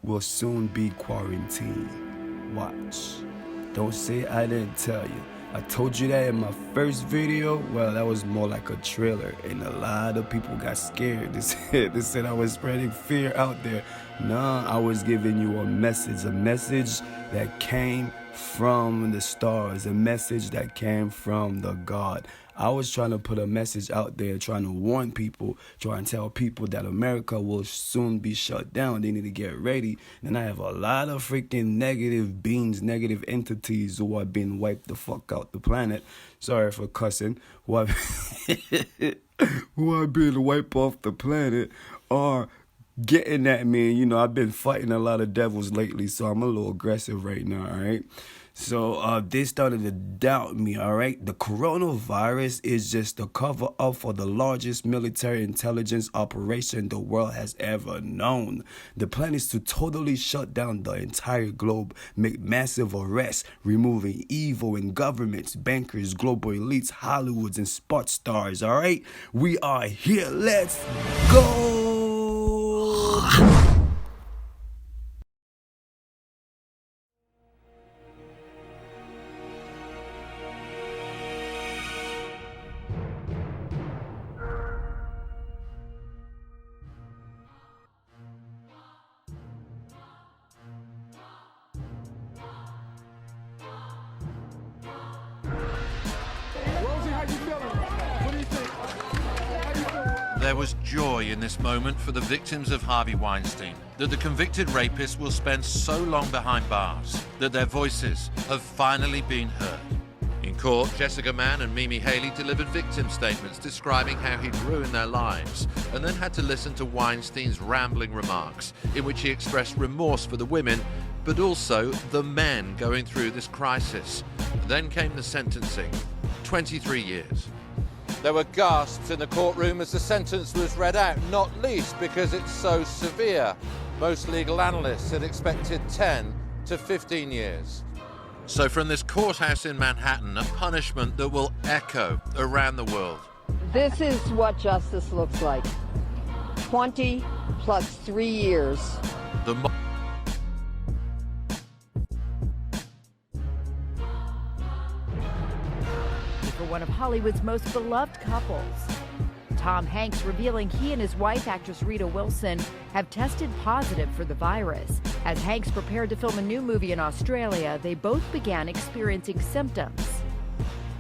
will soon be quarantined. Watch. Don't say I didn't tell you. I told you that in my first video. Well, that was more like a trailer, and a lot of people got scared. They said I was spreading fear out there. Nah, I was giving you a message that came from the stars, a message that came from the God. I was trying to put a message out there, trying to warn people, trying to tell people that America will soon be shut down. They need to get ready. And I have a lot of freaking negative beings, negative entities who are being wiped the fuck out the planet. Sorry for cussing. Who are being wiped off the planet are getting at me. You know, I've been fighting a lot of devils lately, so I'm a little aggressive right now, all right? So they started to doubt me, all right? The coronavirus is just a cover-up for the largest military intelligence operation the world has ever known. The plan is to totally shut down the entire globe, make massive arrests, removing evil in governments, bankers, global elites, Hollywoods, and sports stars, all right? We are here. Let's go! There was joy in this moment for the victims of Harvey Weinstein, that the convicted rapist will spend so long behind bars, that their voices have finally been heard. In court, Jessica Mann and Mimi Haley delivered victim statements describing how he'd ruined their lives, and then had to listen to Weinstein's rambling remarks, in which he expressed remorse for the women, but also the men going through this crisis. Then came the sentencing, 23 years. There were gasps in the courtroom as the sentence was read out, not least because it's so severe. Most legal analysts had expected 10 to 15 years. So from this courthouse in Manhattan, a punishment that will echo around the world. This is what justice looks like. 20 plus 3 years. For one of Hollywood's most beloved couples. Tom Hanks revealing he and his wife, actress Rita Wilson, have tested positive for the virus. As Hanks prepared to film a new movie in Australia, they both began experiencing symptoms.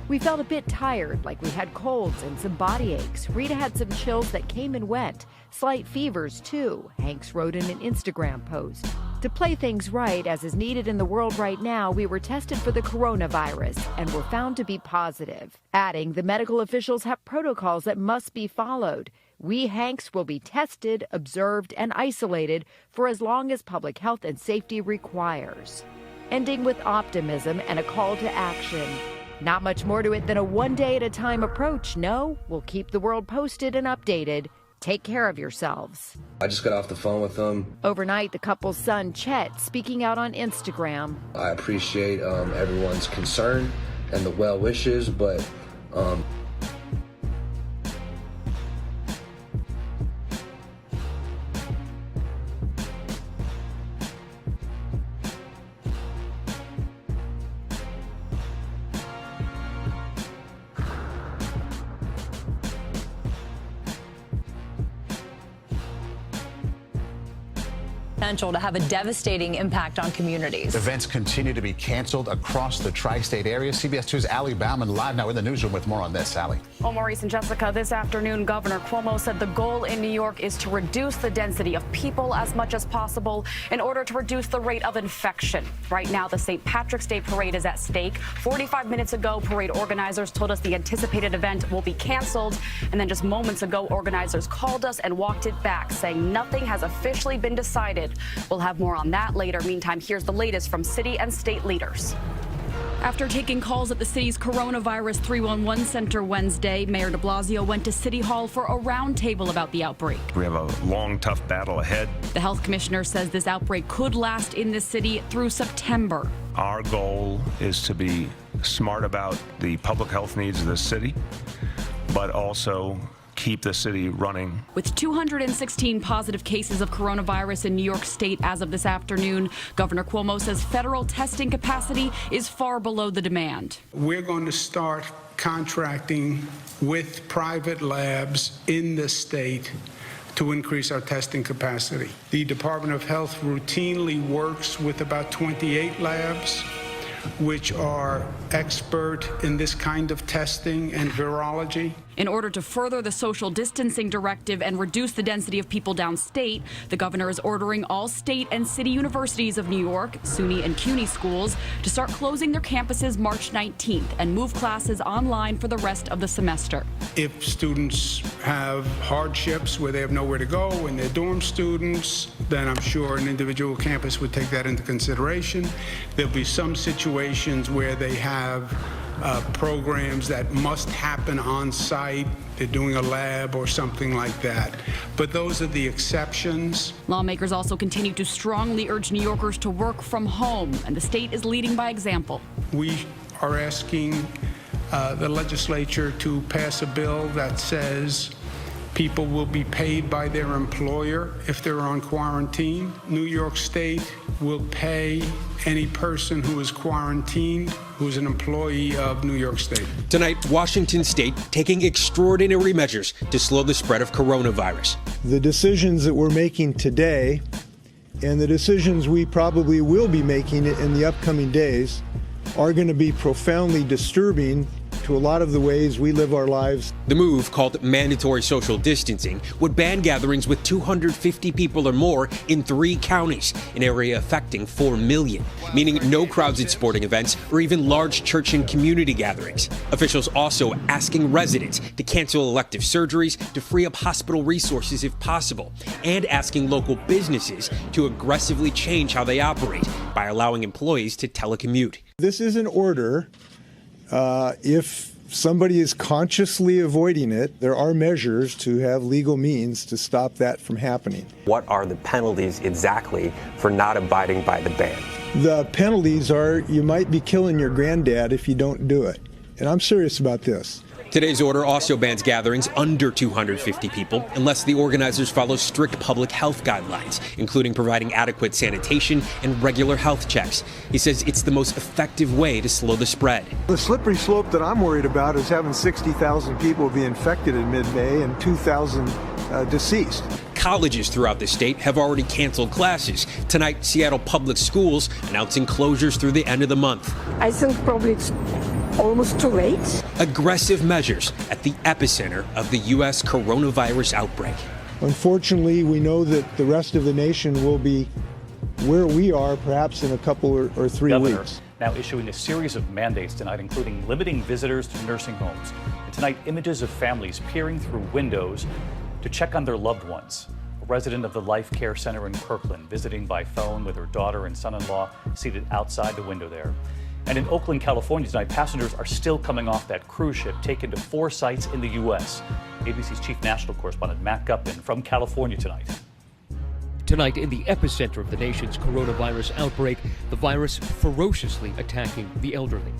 We felt a bit tired, like we had colds and some body aches. Rita had some chills that came and went. Slight fevers, too, Hanks wrote in an Instagram post. To play things right, as is needed in the world right now, we were tested for the coronavirus and were found to be positive. Adding, the medical officials have protocols that must be followed. We, Hanks, will be tested, observed, and isolated for as long as public health and safety requires. Ending with optimism and a call to action. Not much more to it than a one-day-at-a-time approach, no? We'll keep the world posted and updated. Take care of yourselves. I just got off the phone with them. Overnight, the couple's son, Chet, speaking out on Instagram. I appreciate everyone's concern and the well wishes, but potential to have a devastating impact on communities. Events continue to be canceled across the tri-state area. CBS 2's Allie Bauman live now in the newsroom with more on this. Allie. Well, Maurice and Jessica, this afternoon, Governor Cuomo said the goal in New York is to reduce the density of people as much as possible in order to reduce the rate of infection. Right now, the St. Patrick's Day parade is at stake. 45 minutes ago, parade organizers told us the anticipated event will be canceled. And then just moments ago, organizers called us and walked it back, saying nothing has officially been decided. We'll have more on that later. Meantime, here's the latest from city and state leaders. After taking calls at the city's coronavirus 311 center Wednesday, Mayor de Blasio went to City Hall for a roundtable about the outbreak. We have a long, tough battle ahead. The health commissioner says this outbreak could last in the city through September. Our goal is to be smart about the public health needs of the city, but also keep the city running. With 216 positive cases of coronavirus in New York State as of this afternoon, Governor Cuomo says federal testing capacity is far below the demand. We're going to start contracting with private labs in the state to increase our testing capacity. The Department of Health routinely works with about 28 labs, which are expert in this kind of testing and virology. In order to further the social distancing directive and reduce the density of people downstate, the governor is ordering all state and city universities of New York, SUNY and CUNY schools, to start closing their campuses March 19th and move classes online for the rest of the semester. If students have hardships where they have nowhere to go and they're dorm students, then I'm sure an individual campus would take that into consideration. There'll be some situations where they have programs that must happen on site. They're doing a lab or something like that. But those are the exceptions. Lawmakers also continue to strongly urge New Yorkers to work from home, and the state is leading by example. We are asking the legislature to pass a bill that says people will be paid by their employer if they're on quarantine. New York State will pay any person who is quarantined who is an employee of New York State. Tonight, Washington State taking extraordinary measures to slow the spread of coronavirus. The decisions that we're making today and the decisions we probably will be making in the upcoming days are going to be profoundly disturbing to a lot of the ways we live our lives. The move, called mandatory social distancing, would ban gatherings with 250 people or more in 3 counties, an area affecting 4 million, meaning no crowds at sporting events or even large church and community gatherings. Officials also asking residents to cancel elective surgeries to free up hospital resources if possible, and asking local businesses to aggressively change how they operate by allowing employees to telecommute. This is an order. If somebody is consciously avoiding it, there are measures to have legal means to stop that from happening. What are the penalties exactly for not abiding by the ban? The penalties are you might be killing your granddad if you don't do it. And I'm serious about this. Today's order also bans gatherings under 250 people unless the organizers follow strict public health guidelines, including providing adequate sanitation and regular health checks. He says it's the most effective way to slow the spread. The slippery slope that I'm worried about is having 60,000 people be infected in mid-May and 2,000 deceased. Colleges throughout the state have already canceled classes. Tonight, Seattle Public Schools announcing closures through the end of the month. I think probably it's almost too late. Aggressive measures at the epicenter of the U.S. coronavirus outbreak. Unfortunately, we know that the rest of the nation will be where we are perhaps in a couple or 3 weeks. Now issuing a series of mandates tonight, including limiting visitors to nursing homes. And tonight, images of families peering through windows to check on their loved ones. A resident of the Life Care Center in Kirkland visiting by phone with her daughter and son-in-law seated outside the window there. And in Oakland, California tonight, passengers are still coming off that cruise ship taken to 4 sites in the U.S. ABC's chief national correspondent Matt Gupton from California tonight. Tonight, in the epicenter of the nation's coronavirus outbreak, the virus ferociously attacking the elderly.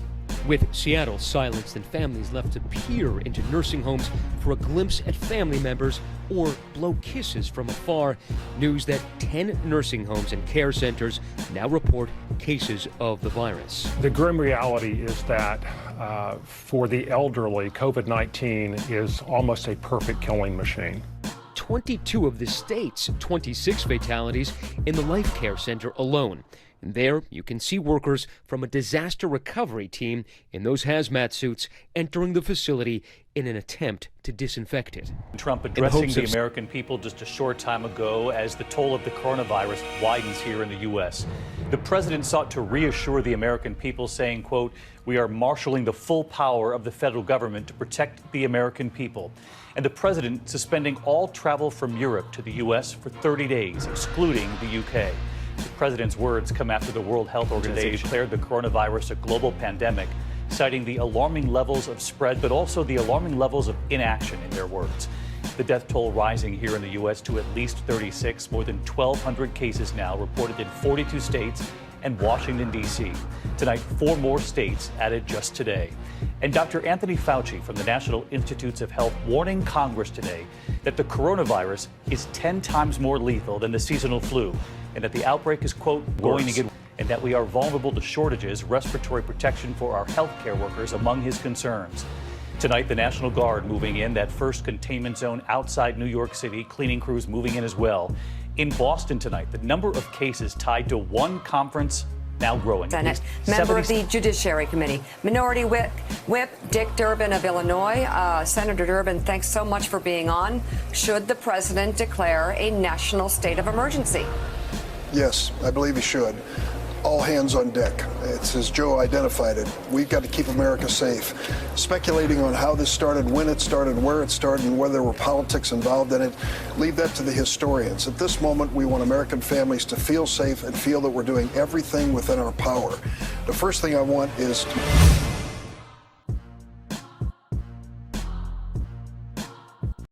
With Seattle silenced and families left to peer into nursing homes for a glimpse at family members or blow kisses from afar, news that 10 nursing homes and care centers now report cases of the virus. The grim reality is that for the elderly, COVID-19 is almost a perfect killing machine. 22 of the state's 26 fatalities in the Life Care Center alone. And there, you can see workers from a disaster recovery team in those hazmat suits entering the facility in an attempt to disinfect it. Trump addressing the American people just a short time ago as the toll of the coronavirus widens here in the U.S. The president sought to reassure the American people, saying, quote, "We are marshaling the full power of the federal government to protect the American people." And the president suspending all travel from Europe to the U.S. for 30 days, excluding the U.K. The president's words come after the World Health Organization declared the coronavirus a global pandemic, citing the alarming levels of spread, but also the alarming levels of inaction, in their words. The death toll rising here in the U.S. to at least 36, more than 1,200 cases now reported in 42 states and Washington, D.C. Tonight, 4 more states added just today. And Dr. Anthony Fauci from the National Institutes of Health warning Congress today that the coronavirus is 10 times more lethal than the seasonal flu, and that the outbreak is, quote, going to get worse, and that we are vulnerable to shortages, respiratory protection for our healthcare workers among his concerns. Tonight, the National Guard moving in, that first containment zone outside New York City, cleaning crews moving in as well. In Boston tonight, the number of cases tied to one conference now growing. Senate member of the Judiciary Committee, Minority Whip Dick Durbin of Illinois. Senator Durbin, thanks so much for being on. Should the president declare a national state of emergency? Yes, I believe he should. All hands on deck. It's as Joe identified it. We've got to keep America safe. Speculating on how this started, when it started, where it started, and whether there were politics involved in it, leave that to the historians. At this moment, we want American families to feel safe and feel that we're doing everything within our power. The first thing I want is